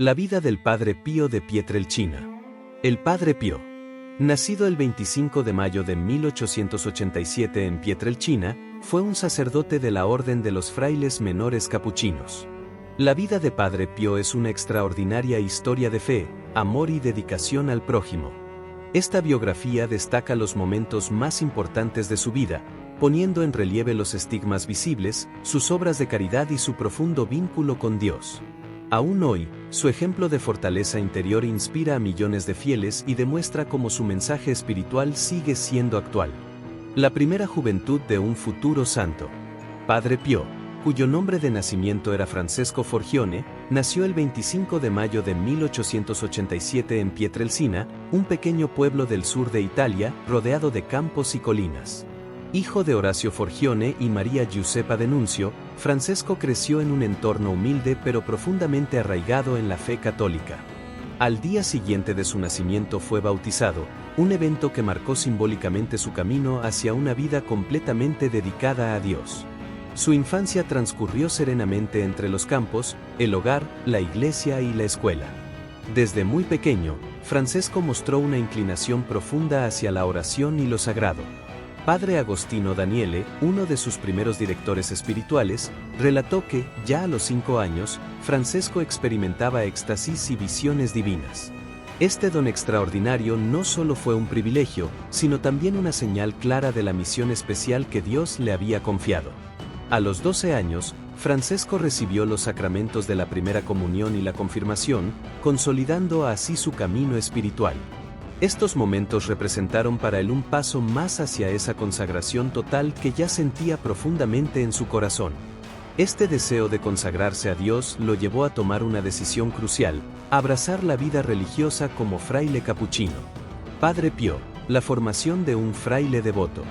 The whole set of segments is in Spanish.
La vida del Padre Pío de Pietrelcina. El Padre Pío, nacido el 25 de mayo de 1887 en Pietrelcina, fue un sacerdote de la Orden de los Frailes Menores Capuchinos. La vida de Padre Pío es una extraordinaria historia de fe, amor y dedicación al prójimo. Esta biografía destaca los momentos más importantes de su vida, poniendo en relieve los estigmas visibles, sus obras de caridad y su profundo vínculo con Dios. Aún hoy, su ejemplo de fortaleza interior inspira a millones de fieles y demuestra cómo su mensaje espiritual sigue siendo actual. La primera juventud de un futuro santo. Padre Pío, cuyo nombre de nacimiento era Francesco Forgione, nació el 25 de mayo de 1887 en Pietrelcina, un pequeño pueblo del sur de Italia, rodeado de campos y colinas. Hijo de Horacio Forgione y María Giuseppa D'Annunzio, Francesco creció en un entorno humilde pero profundamente arraigado en la fe católica. Al día siguiente de su nacimiento fue bautizado, un evento que marcó simbólicamente su camino hacia una vida completamente dedicada a Dios. Su infancia transcurrió serenamente entre los campos, el hogar, la iglesia y la escuela. Desde muy pequeño, Francesco mostró una inclinación profunda hacia la oración y lo sagrado. Padre Agostino Daniele, uno de sus primeros directores espirituales, relató que, ya a los 5 años, Francesco experimentaba éxtasis y visiones divinas. Este don extraordinario no solo fue un privilegio, sino también una señal clara de la misión especial que Dios le había confiado. A los 12 años, Francesco recibió los sacramentos de la primera comunión y la confirmación, consolidando así su camino espiritual. Estos momentos representaron para él un paso más hacia esa consagración total que ya sentía profundamente en su corazón. Este deseo de consagrarse a Dios lo llevó a tomar una decisión crucial: abrazar la vida religiosa como fraile capuchino. Padre Pío, la formación de un fraile devoto.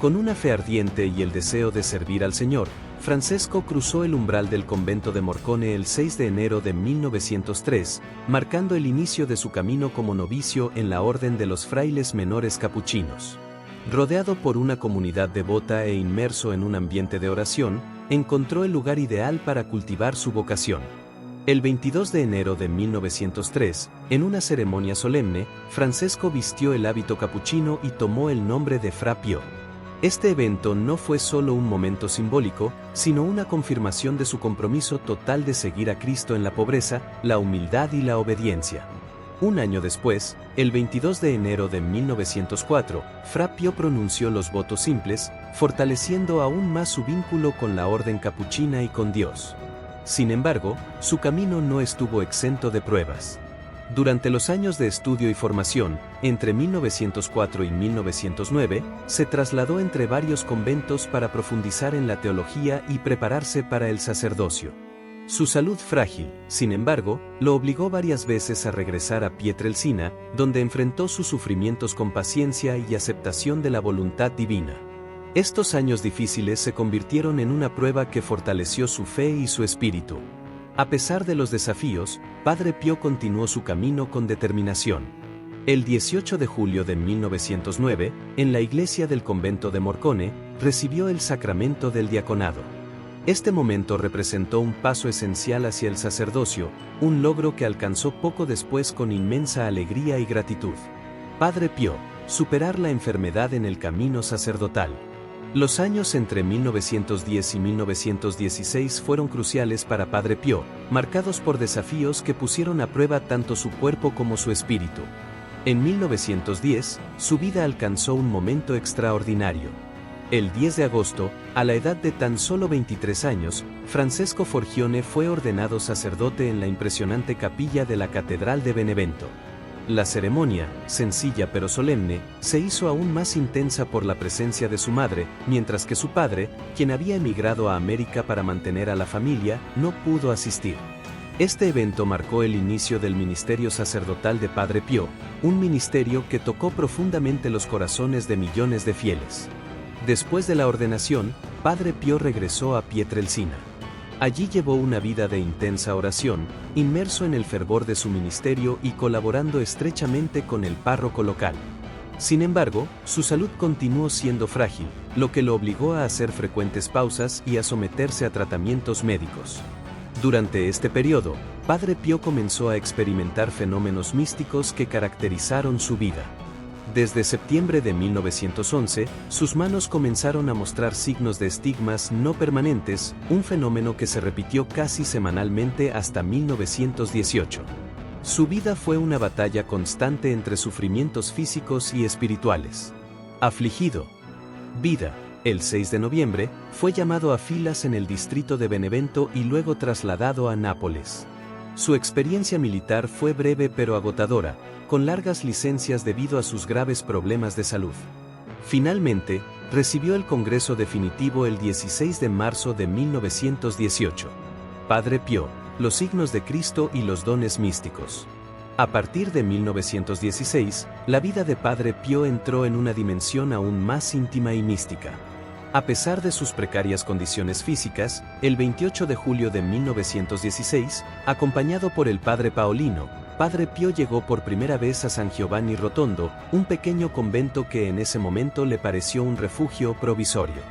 Con una fe ardiente y el deseo de servir al Señor, Francesco cruzó el umbral del convento de Morcone el 6 de enero de 1903, marcando el inicio de su camino como novicio en la Orden de los Frailes Menores Capuchinos. Rodeado por una comunidad devota e inmerso en un ambiente de oración, encontró el lugar ideal para cultivar su vocación. El 22 de enero de 1903, en una ceremonia solemne, Francesco vistió el hábito capuchino y tomó el nombre de Fra Pío. Este evento no fue solo un momento simbólico, sino una confirmación de su compromiso total de seguir a Cristo en la pobreza, la humildad y la obediencia. Un año después, el 22 de enero de 1904, Fra Pío pronunció los votos simples, fortaleciendo aún más su vínculo con la orden capuchina y con Dios. Sin embargo, su camino no estuvo exento de pruebas. Durante los años de estudio y formación, entre 1904 y 1909, se trasladó entre varios conventos para profundizar en la teología y prepararse para el sacerdocio. Su salud frágil, sin embargo, lo obligó varias veces a regresar a Pietrelcina, donde enfrentó sus sufrimientos con paciencia y aceptación de la voluntad divina. Estos años difíciles se convirtieron en una prueba que fortaleció su fe y su espíritu. A pesar de los desafíos, Padre Pío continuó su camino con determinación. El 18 de julio de 1909, en la iglesia del convento de Morcone, recibió el sacramento del diaconado. Este momento representó un paso esencial hacia el sacerdocio, un logro que alcanzó poco después con inmensa alegría y gratitud. Padre Pío, superar la enfermedad en el camino sacerdotal. Los años entre 1910 y 1916 fueron cruciales para Padre Pío, marcados por desafíos que pusieron a prueba tanto su cuerpo como su espíritu. En 1910, su vida alcanzó un momento extraordinario. El 10 de agosto, a la edad de tan solo 23 años, Francesco Forgione fue ordenado sacerdote en la impresionante capilla de la Catedral de Benevento. La ceremonia, sencilla pero solemne, se hizo aún más intensa por la presencia de su madre, mientras que su padre, quien había emigrado a América para mantener a la familia, no pudo asistir. Este evento marcó el inicio del ministerio sacerdotal de Padre Pío, un ministerio que tocó profundamente los corazones de millones de fieles. Después de la ordenación, Padre Pío regresó a Pietrelcina. Allí llevó una vida de intensa oración, inmerso en el fervor de su ministerio y colaborando estrechamente con el párroco local. Sin embargo, su salud continuó siendo frágil, lo que lo obligó a hacer frecuentes pausas y a someterse a tratamientos médicos. Durante este periodo, Padre Pío comenzó a experimentar fenómenos místicos que caracterizaron su vida. Desde septiembre de 1911, sus manos comenzaron a mostrar signos de estigmas no permanentes, un fenómeno que se repitió casi semanalmente hasta 1918. Su vida fue una batalla constante entre sufrimientos físicos y espirituales. Afligido. Vida. El 6 de noviembre, fue llamado a filas en el distrito de Benevento y luego trasladado a Nápoles. Su experiencia militar fue breve pero agotadora, con largas licencias debido a sus graves problemas de salud. Finalmente, recibió el Congreso definitivo el 16 de marzo de 1918. Padre Pío, los signos de Cristo y los dones místicos. A partir de 1916, la vida de Padre Pío entró en una dimensión aún más íntima y mística. A pesar de sus precarias condiciones físicas, el 28 de julio de 1916, acompañado por el padre Paolino, Padre Pío llegó por primera vez a San Giovanni Rotondo, un pequeño convento que en ese momento le pareció un refugio provisorio.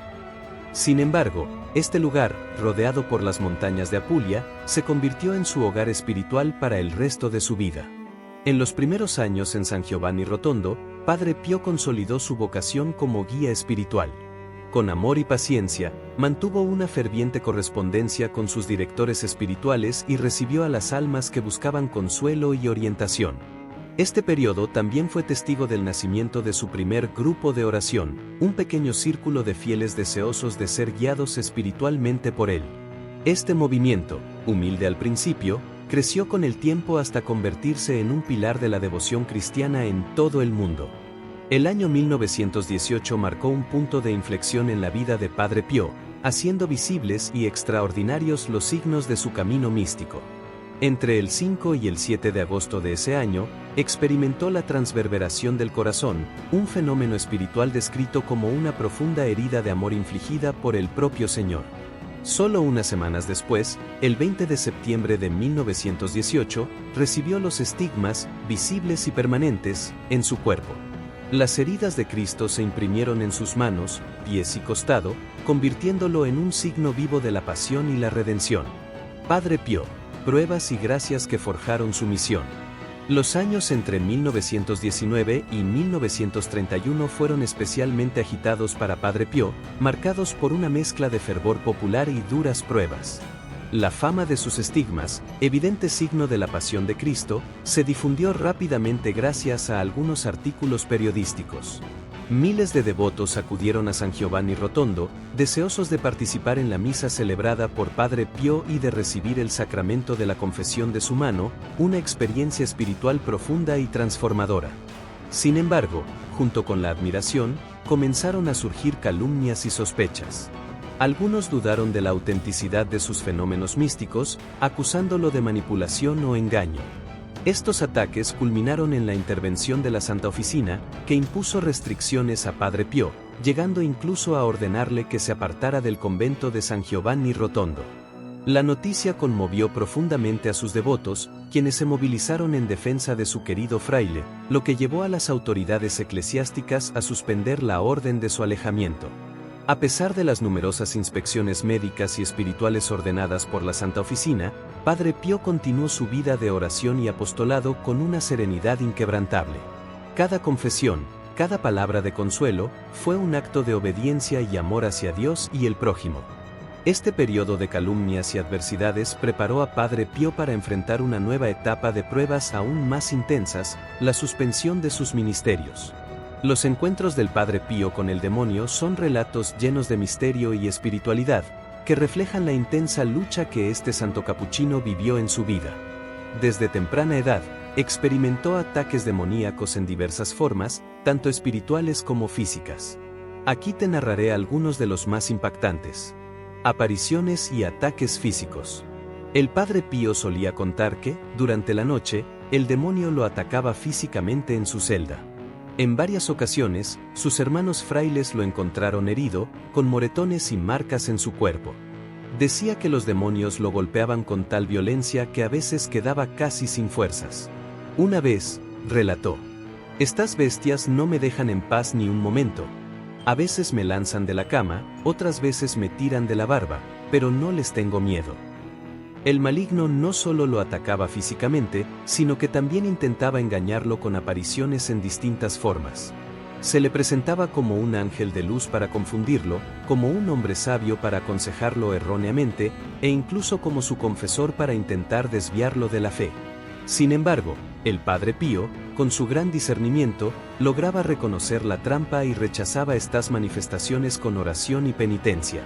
Sin embargo, este lugar, rodeado por las montañas de Apulia, se convirtió en su hogar espiritual para el resto de su vida. En los primeros años en San Giovanni Rotondo, Padre Pío consolidó su vocación como guía espiritual. Con amor y paciencia, mantuvo una ferviente correspondencia con sus directores espirituales y recibió a las almas que buscaban consuelo y orientación. Este periodo también fue testigo del nacimiento de su primer grupo de oración, un pequeño círculo de fieles deseosos de ser guiados espiritualmente por él. Este movimiento, humilde al principio, creció con el tiempo hasta convertirse en un pilar de la devoción cristiana en todo el mundo. El año 1918 marcó un punto de inflexión en la vida de Padre Pío, haciendo visibles y extraordinarios los signos de su camino místico. Entre el 5 y el 7 de agosto de ese año, experimentó la transverberación del corazón, un fenómeno espiritual descrito como una profunda herida de amor infligida por el propio Señor. Solo unas semanas después, el 20 de septiembre de 1918, recibió los estigmas, visibles y permanentes, en su cuerpo. Las heridas de Cristo se imprimieron en sus manos, pies y costado, convirtiéndolo en un signo vivo de la pasión y la redención. Padre Pío, pruebas y gracias que forjaron su misión. Los años entre 1919 y 1931 fueron especialmente agitados para Padre Pío, marcados por una mezcla de fervor popular y duras pruebas. La fama de sus estigmas, evidente signo de la pasión de Cristo, se difundió rápidamente gracias a algunos artículos periodísticos. Miles de devotos acudieron a San Giovanni Rotondo, deseosos de participar en la misa celebrada por Padre Pío y de recibir el sacramento de la confesión de su mano, una experiencia espiritual profunda y transformadora. Sin embargo, junto con la admiración, comenzaron a surgir calumnias y sospechas. Algunos dudaron de la autenticidad de sus fenómenos místicos, acusándolo de manipulación o engaño. Estos ataques culminaron en la intervención de la Santa Oficina, que impuso restricciones a Padre Pío, llegando incluso a ordenarle que se apartara del convento de San Giovanni Rotondo. La noticia conmovió profundamente a sus devotos, quienes se movilizaron en defensa de su querido fraile, lo que llevó a las autoridades eclesiásticas a suspender la orden de su alejamiento. A pesar de las numerosas inspecciones médicas y espirituales ordenadas por la Santa Oficina, Padre Pío continuó su vida de oración y apostolado con una serenidad inquebrantable. Cada confesión, cada palabra de consuelo, fue un acto de obediencia y amor hacia Dios y el prójimo. Este periodo de calumnias y adversidades preparó a Padre Pío para enfrentar una nueva etapa de pruebas aún más intensas, la suspensión de sus ministerios. Los encuentros del Padre Pío con el demonio son relatos llenos de misterio y espiritualidad, que reflejan la intensa lucha que este santo capuchino vivió en su vida. Desde temprana edad, experimentó ataques demoníacos en diversas formas, tanto espirituales como físicas. Aquí te narraré algunos de los más impactantes. Apariciones y ataques físicos. El Padre Pío solía contar que, durante la noche, el demonio lo atacaba físicamente en su celda. En varias ocasiones, sus hermanos frailes lo encontraron herido, con moretones y marcas en su cuerpo. Decía que los demonios lo golpeaban con tal violencia que a veces quedaba casi sin fuerzas. Una vez, relató: «Estas bestias no me dejan en paz ni un momento. A veces me lanzan de la cama, otras veces me tiran de la barba, pero no les tengo miedo». El maligno no solo lo atacaba físicamente, sino que también intentaba engañarlo con apariciones en distintas formas. Se le presentaba como un ángel de luz para confundirlo, como un hombre sabio para aconsejarlo erróneamente, e incluso como su confesor para intentar desviarlo de la fe. Sin embargo, el Padre Pío, con su gran discernimiento, lograba reconocer la trampa y rechazaba estas manifestaciones con oración y penitencia.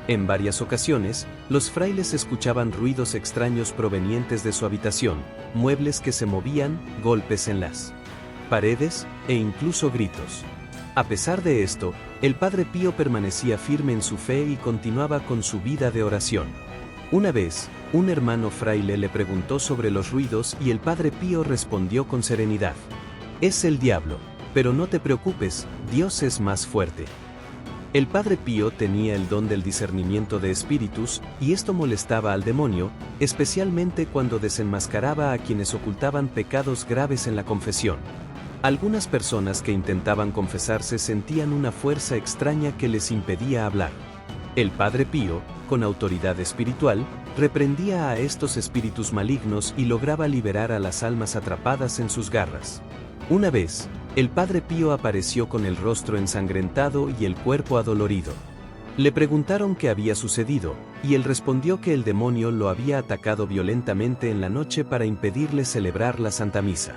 En varias ocasiones, los frailes escuchaban ruidos extraños provenientes de su habitación, muebles que se movían, golpes en las paredes, e incluso gritos. A pesar de esto, el Padre Pío permanecía firme en su fe y continuaba con su vida de oración. Una vez, un hermano fraile le preguntó sobre los ruidos y el Padre Pío respondió con serenidad: «Es el diablo, pero no te preocupes, Dios es más fuerte». El Padre Pío tenía el don del discernimiento de espíritus, y esto molestaba al demonio, especialmente cuando desenmascaraba a quienes ocultaban pecados graves en la confesión. Algunas personas que intentaban confesarse sentían una fuerza extraña que les impedía hablar. El Padre Pío, con autoridad espiritual, reprendía a estos espíritus malignos y lograba liberar a las almas atrapadas en sus garras. Una vez, el Padre Pío apareció con el rostro ensangrentado y el cuerpo adolorido. Le preguntaron qué había sucedido, y él respondió que el demonio lo había atacado violentamente en la noche para impedirle celebrar la Santa Misa.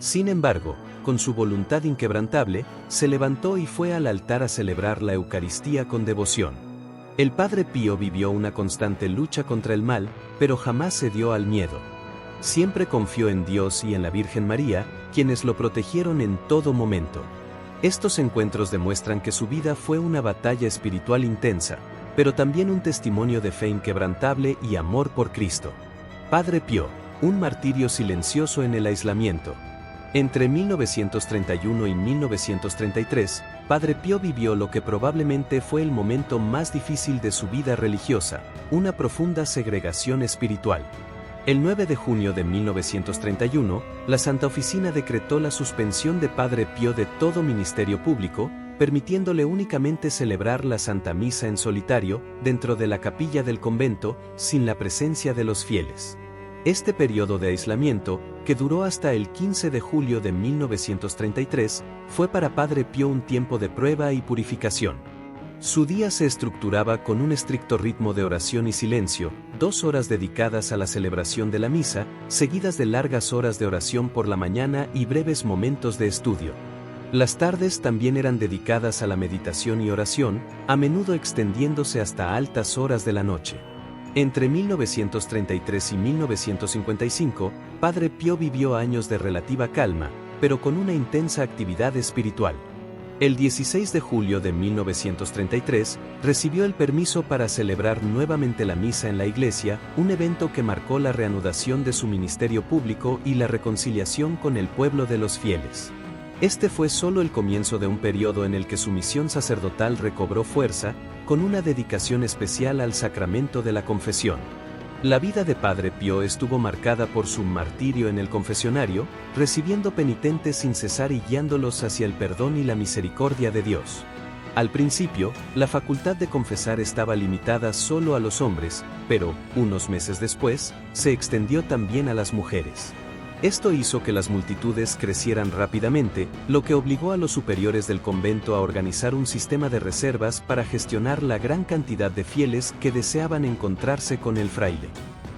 Sin embargo, con su voluntad inquebrantable, se levantó y fue al altar a celebrar la Eucaristía con devoción. El Padre Pío vivió una constante lucha contra el mal, pero jamás cedió al miedo. Siempre confió en Dios y en la Virgen María, quienes lo protegieron en todo momento. Estos encuentros demuestran que su vida fue una batalla espiritual intensa, pero también un testimonio de fe inquebrantable y amor por Cristo. Padre Pío, un martirio silencioso en el aislamiento. Entre 1931 y 1933, Padre Pío vivió lo que probablemente fue el momento más difícil de su vida religiosa, una profunda segregación espiritual. El 9 de junio de 1931, la Santa Oficina decretó la suspensión de Padre Pío de todo ministerio público, permitiéndole únicamente celebrar la Santa Misa en solitario, dentro de la capilla del convento, sin la presencia de los fieles. Este periodo de aislamiento, que duró hasta el 15 de julio de 1933, fue para Padre Pío un tiempo de prueba y purificación. Su día se estructuraba con un estricto ritmo de oración y silencio, 2 horas dedicadas a la celebración de la misa, seguidas de largas horas de oración por la mañana y breves momentos de estudio. Las tardes también eran dedicadas a la meditación y oración, a menudo extendiéndose hasta altas horas de la noche. Entre 1933 y 1955, Padre Pío vivió años de relativa calma, pero con una intensa actividad espiritual. El 16 de julio de 1933, recibió el permiso para celebrar nuevamente la misa en la iglesia, un evento que marcó la reanudación de su ministerio público y la reconciliación con el pueblo de los fieles. Este fue solo el comienzo de un periodo en el que su misión sacerdotal recobró fuerza, con una dedicación especial al sacramento de la confesión. La vida de Padre Pío estuvo marcada por su martirio en el confesionario, recibiendo penitentes sin cesar y guiándolos hacia el perdón y la misericordia de Dios. Al principio, la facultad de confesar estaba limitada solo a los hombres, pero, unos meses después, se extendió también a las mujeres. Esto hizo que las multitudes crecieran rápidamente, lo que obligó a los superiores del convento a organizar un sistema de reservas para gestionar la gran cantidad de fieles que deseaban encontrarse con el fraile.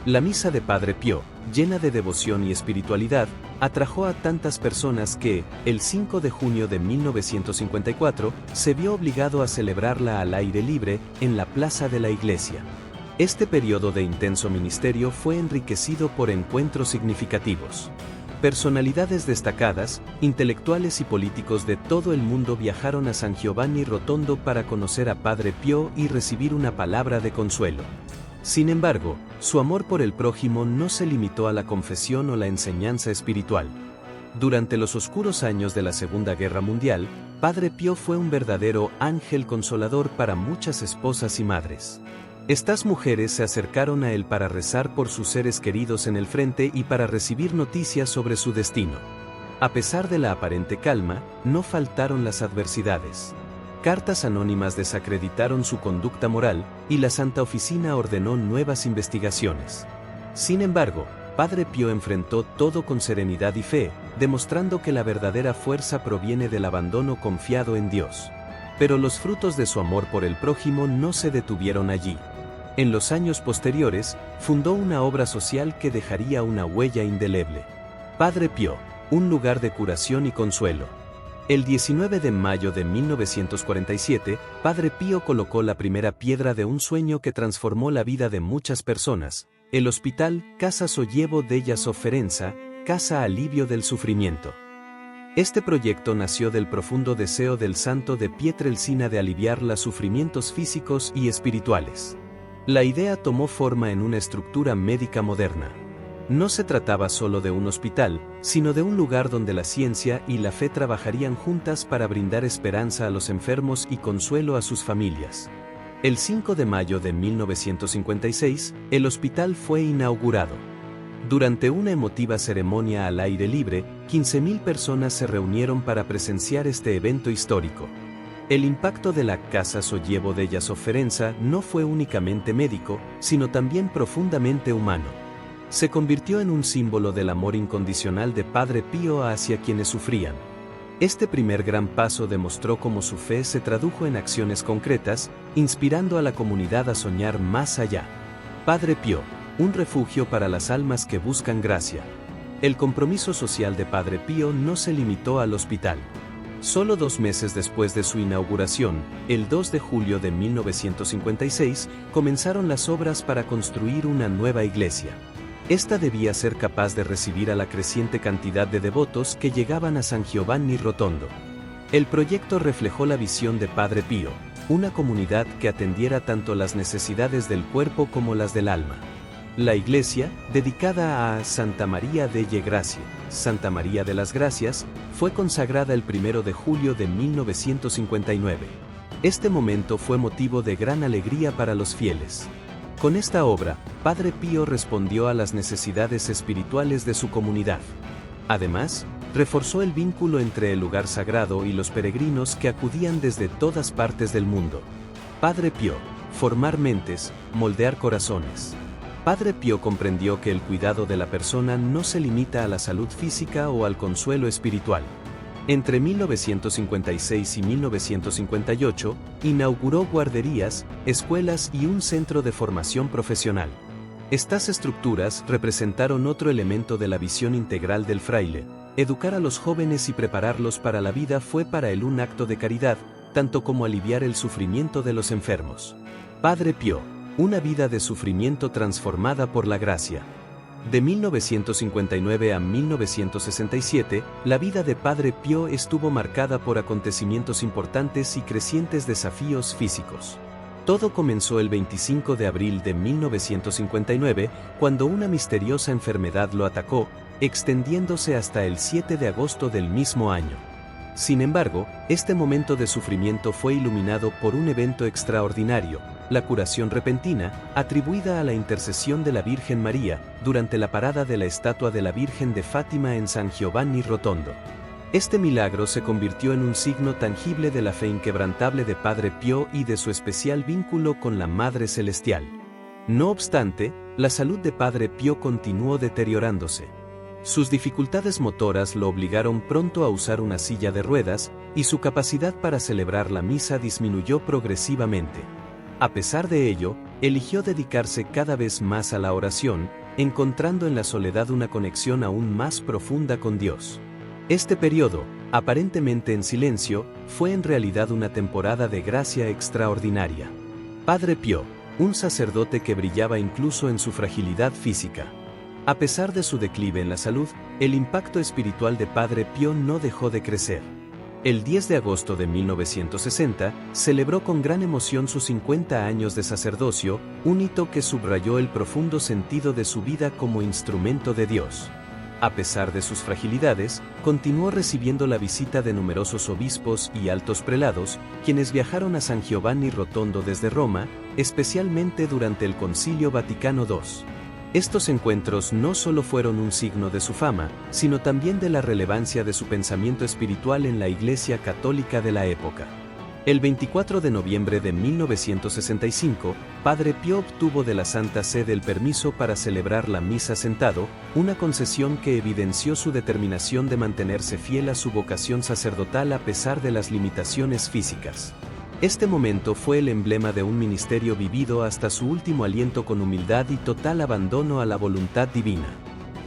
La misa de Padre Pío, llena de devoción y espiritualidad, atrajo a tantas personas que, el 5 de junio de 1954, se vio obligado a celebrarla al aire libre, en la plaza de la iglesia. Este periodo de intenso ministerio fue enriquecido por encuentros significativos. Personalidades destacadas, intelectuales y políticos de todo el mundo viajaron a San Giovanni Rotondo para conocer a Padre Pío y recibir una palabra de consuelo. Sin embargo, su amor por el prójimo no se limitó a la confesión o la enseñanza espiritual. Durante los oscuros años de la Segunda Guerra Mundial, Padre Pío fue un verdadero ángel consolador para muchas esposas y madres. Estas mujeres se acercaron a él para rezar por sus seres queridos en el frente y para recibir noticias sobre su destino. A pesar de la aparente calma, no faltaron las adversidades. Cartas anónimas desacreditaron su conducta moral, y la Santa Oficina ordenó nuevas investigaciones. Sin embargo, Padre Pío enfrentó todo con serenidad y fe, demostrando que la verdadera fuerza proviene del abandono confiado en Dios. Pero los frutos de su amor por el prójimo no se detuvieron allí. En los años posteriores, fundó una obra social que dejaría una huella indeleble. Padre Pío, un lugar de curación y consuelo. El 19 de mayo de 1947, Padre Pío colocó la primera piedra de un sueño que transformó la vida de muchas personas, el Hospital Casa Sollievo della Sofferenza, Casa Alivio del Sufrimiento. Este proyecto nació del profundo deseo del santo de Pietrelcina de aliviar los sufrimientos físicos y espirituales. La idea tomó forma en una estructura médica moderna. No se trataba solo de un hospital, sino de un lugar donde la ciencia y la fe trabajarían juntas para brindar esperanza a los enfermos y consuelo a sus familias. El 5 de mayo de 1956, el hospital fue inaugurado. Durante una emotiva ceremonia al aire libre, 15.000 personas se reunieron para presenciar este evento histórico. El impacto de la Casa Sollievo della Sofferenza no fue únicamente médico, sino también profundamente humano. Se convirtió en un símbolo del amor incondicional de Padre Pío hacia quienes sufrían. Este primer gran paso demostró cómo su fe se tradujo en acciones concretas, inspirando a la comunidad a soñar más allá. Padre Pío, un refugio para las almas que buscan gracia. El compromiso social de Padre Pío no se limitó al hospital. Solo 2 meses después de su inauguración, el 2 de julio de 1956, comenzaron las obras para construir una nueva iglesia. Esta debía ser capaz de recibir a la creciente cantidad de devotos que llegaban a San Giovanni Rotondo. El proyecto reflejó la visión de Padre Pío, una comunidad que atendiera tanto las necesidades del cuerpo como las del alma. La iglesia, dedicada a Santa María delle Grazie, Santa María de las Gracias, fue consagrada el 1 de julio de 1959. Este momento fue motivo de gran alegría para los fieles. Con esta obra, Padre Pío respondió a las necesidades espirituales de su comunidad. Además, reforzó el vínculo entre el lugar sagrado y los peregrinos que acudían desde todas partes del mundo. Padre Pío, formar mentes, moldear corazones. Padre Pío comprendió que el cuidado de la persona no se limita a la salud física o al consuelo espiritual. Entre 1956 y 1958, inauguró guarderías, escuelas y un centro de formación profesional. Estas estructuras representaron otro elemento de la visión integral del fraile. Educar a los jóvenes y prepararlos para la vida fue para él un acto de caridad, tanto como aliviar el sufrimiento de los enfermos. Padre Pío, una vida de sufrimiento transformada por la gracia. De 1959 a 1967, la vida de Padre Pío estuvo marcada por acontecimientos importantes y crecientes desafíos físicos. Todo comenzó el 25 de abril de 1959, cuando una misteriosa enfermedad lo atacó, extendiéndose hasta el 7 de agosto del mismo año. Sin embargo, este momento de sufrimiento fue iluminado por un evento extraordinario, la curación repentina, atribuida a la intercesión de la Virgen María, durante la parada de la estatua de la Virgen de Fátima en San Giovanni Rotondo. Este milagro se convirtió en un signo tangible de la fe inquebrantable de Padre Pío y de su especial vínculo con la Madre Celestial. No obstante, la salud de Padre Pío continuó deteriorándose. Sus dificultades motoras lo obligaron pronto a usar una silla de ruedas, y su capacidad para celebrar la misa disminuyó progresivamente. A pesar de ello, eligió dedicarse cada vez más a la oración, encontrando en la soledad una conexión aún más profunda con Dios. Este periodo, aparentemente en silencio, fue en realidad una temporada de gracia extraordinaria. Padre Pío, un sacerdote que brillaba incluso en su fragilidad física. A pesar de su declive en la salud, el impacto espiritual de Padre Pío no dejó de crecer. El 10 de agosto de 1960, celebró con gran emoción sus 50 años de sacerdocio, un hito que subrayó el profundo sentido de su vida como instrumento de Dios. A pesar de sus fragilidades, continuó recibiendo la visita de numerosos obispos y altos prelados, quienes viajaron a San Giovanni Rotondo desde Roma, especialmente durante el Concilio Vaticano II. Estos encuentros no solo fueron un signo de su fama, sino también de la relevancia de su pensamiento espiritual en la Iglesia católica de la época. El 24 de noviembre de 1965, Padre Pío obtuvo de la Santa Sede el permiso para celebrar la misa sentado, una concesión que evidenció su determinación de mantenerse fiel a su vocación sacerdotal a pesar de las limitaciones físicas. Este momento fue el emblema de un ministerio vivido hasta su último aliento con humildad y total abandono a la voluntad divina.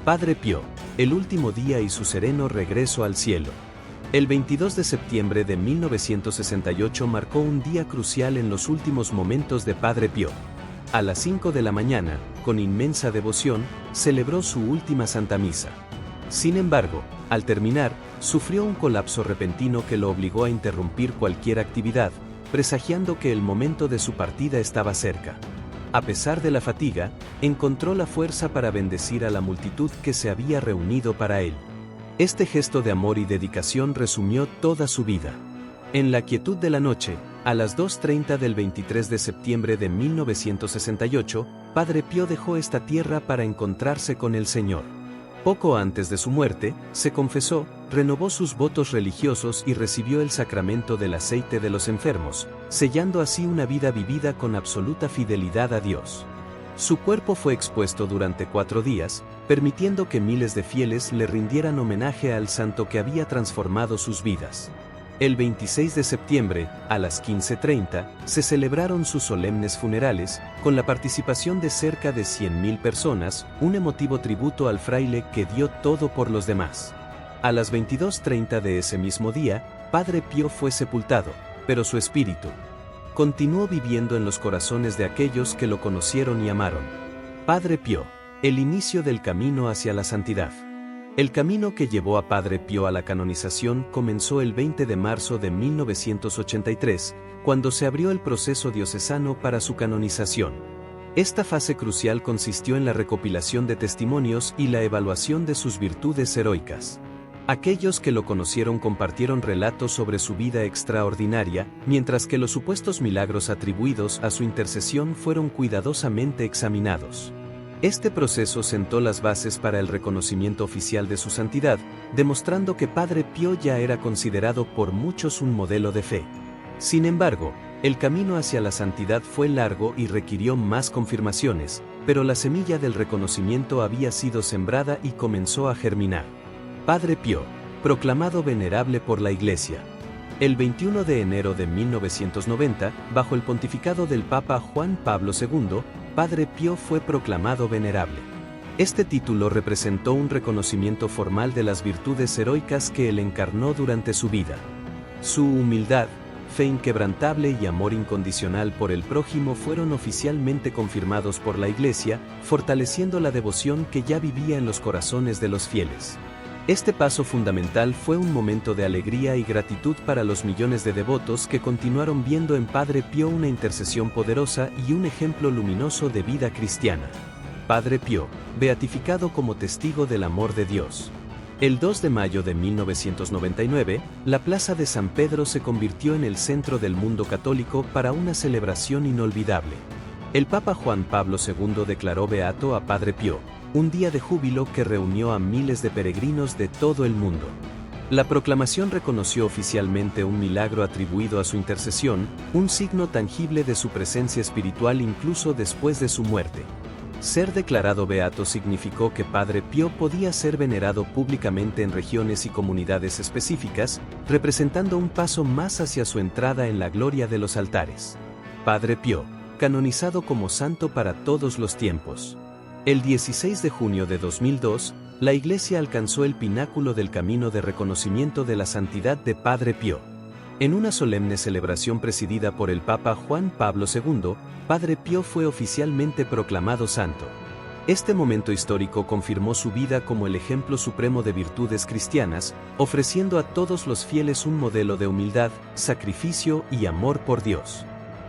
Padre Pío, el último día y su sereno regreso al cielo. El 22 de septiembre de 1968 marcó un día crucial en los últimos momentos de Padre Pío. A las 5 de la mañana, con inmensa devoción, celebró su última Santa Misa. Sin embargo, al terminar, sufrió un colapso repentino que lo obligó a interrumpir cualquier actividad, presagiando que el momento de su partida estaba cerca. A pesar de la fatiga, encontró la fuerza para bendecir a la multitud que se había reunido para él. Este gesto de amor y dedicación resumió toda su vida. En la quietud de la noche, a las 2:30 del 23 de septiembre de 1968, Padre Pío dejó esta tierra para encontrarse con el Señor. Poco antes de su muerte, se confesó, renovó sus votos religiosos y recibió el sacramento del aceite de los enfermos, sellando así una vida vivida con absoluta fidelidad a Dios. Su cuerpo fue expuesto durante 4 días, permitiendo que miles de fieles le rindieran homenaje al santo que había transformado sus vidas. El 26 de septiembre, a las 15:30, se celebraron sus solemnes funerales, con la participación de cerca de 100.000 personas, un emotivo tributo al fraile que dio todo por los demás. A las 22:30 de ese mismo día, Padre Pío fue sepultado, pero su espíritu continuó viviendo en los corazones de aquellos que lo conocieron y amaron. Padre Pío, el inicio del camino hacia la santidad. El camino que llevó a Padre Pío a la canonización comenzó el 20 de marzo de 1983, cuando se abrió el proceso diocesano para su canonización. Esta fase crucial consistió en la recopilación de testimonios y la evaluación de sus virtudes heroicas. Aquellos que lo conocieron compartieron relatos sobre su vida extraordinaria, mientras que los supuestos milagros atribuidos a su intercesión fueron cuidadosamente examinados. Este proceso sentó las bases para el reconocimiento oficial de su santidad, demostrando que Padre Pío ya era considerado por muchos un modelo de fe. Sin embargo, el camino hacia la santidad fue largo y requirió más confirmaciones, pero la semilla del reconocimiento había sido sembrada y comenzó a germinar. Padre Pío, proclamado venerable por la Iglesia. El 21 de enero de 1990, bajo el pontificado del Papa Juan Pablo II, Padre Pío fue proclamado venerable. Este título representó un reconocimiento formal de las virtudes heroicas que él encarnó durante su vida. Su humildad, fe inquebrantable y amor incondicional por el prójimo fueron oficialmente confirmados por la Iglesia, fortaleciendo la devoción que ya vivía en los corazones de los fieles. Este paso fundamental fue un momento de alegría y gratitud para los millones de devotos que continuaron viendo en Padre Pío una intercesión poderosa y un ejemplo luminoso de vida cristiana. Padre Pío, beatificado como testigo del amor de Dios. El 2 de mayo de 1999, la Plaza de San Pedro se convirtió en el centro del mundo católico para una celebración inolvidable. El Papa Juan Pablo II declaró beato a Padre Pío, un día de júbilo que reunió a miles de peregrinos de todo el mundo. La proclamación reconoció oficialmente un milagro atribuido a su intercesión, un signo tangible de su presencia espiritual incluso después de su muerte. Ser declarado beato significó que Padre Pío podía ser venerado públicamente en regiones y comunidades específicas, representando un paso más hacia su entrada en la gloria de los altares. Padre Pío, canonizado como santo para todos los tiempos. El 16 de junio de 2002, la Iglesia alcanzó el pináculo del camino de reconocimiento de la santidad de Padre Pío. En una solemne celebración presidida por el Papa Juan Pablo II, Padre Pío fue oficialmente proclamado santo. Este momento histórico confirmó su vida como el ejemplo supremo de virtudes cristianas, ofreciendo a todos los fieles un modelo de humildad, sacrificio y amor por Dios.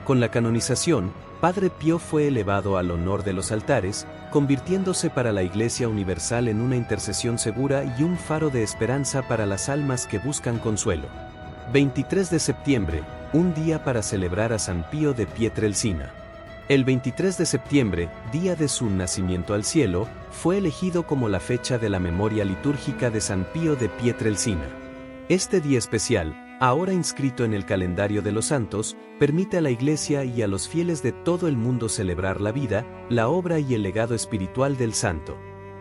Con la canonización, Padre Pío fue elevado al honor de los altares, convirtiéndose para la Iglesia Universal en una intercesión segura y un faro de esperanza para las almas que buscan consuelo. 23 de septiembre, un día para celebrar a San Pío de Pietrelcina. El 23 de septiembre, día de su nacimiento al cielo, fue elegido como la fecha de la memoria litúrgica de San Pío de Pietrelcina. Este día especial, ahora inscrito en el calendario de los santos, permite a la Iglesia y a los fieles de todo el mundo celebrar la vida, la obra y el legado espiritual del santo.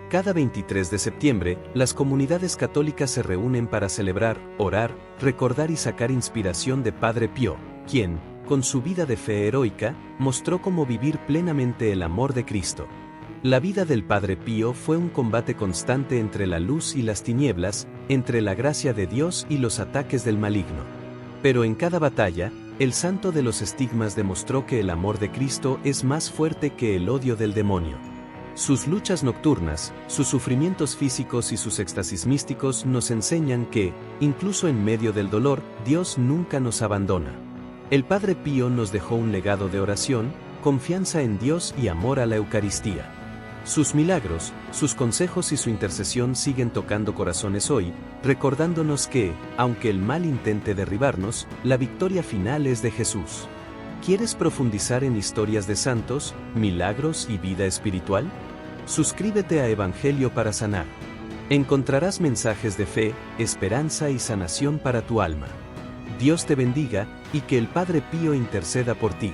Cada 23 de septiembre, las comunidades católicas se reúnen para celebrar, orar, recordar y sacar inspiración de Padre Pío, quien, con su vida de fe heroica, mostró cómo vivir plenamente el amor de Cristo. La vida del Padre Pío fue un combate constante entre la luz y las tinieblas, entre la gracia de Dios y los ataques del maligno. Pero en cada batalla, el santo de los estigmas demostró que el amor de Cristo es más fuerte que el odio del demonio. Sus luchas nocturnas, sus sufrimientos físicos y sus éxtasis místicos nos enseñan que, incluso en medio del dolor, Dios nunca nos abandona. El Padre Pío nos dejó un legado de oración, confianza en Dios y amor a la Eucaristía. Sus milagros, sus consejos y su intercesión siguen tocando corazones hoy, recordándonos que, aunque el mal intente derribarnos, la victoria final es de Jesús. ¿Quieres profundizar en historias de santos, milagros y vida espiritual? Suscríbete a Evangelio para Sanar. Encontrarás mensajes de fe, esperanza y sanación para tu alma. Dios te bendiga, y que el Padre Pío interceda por ti.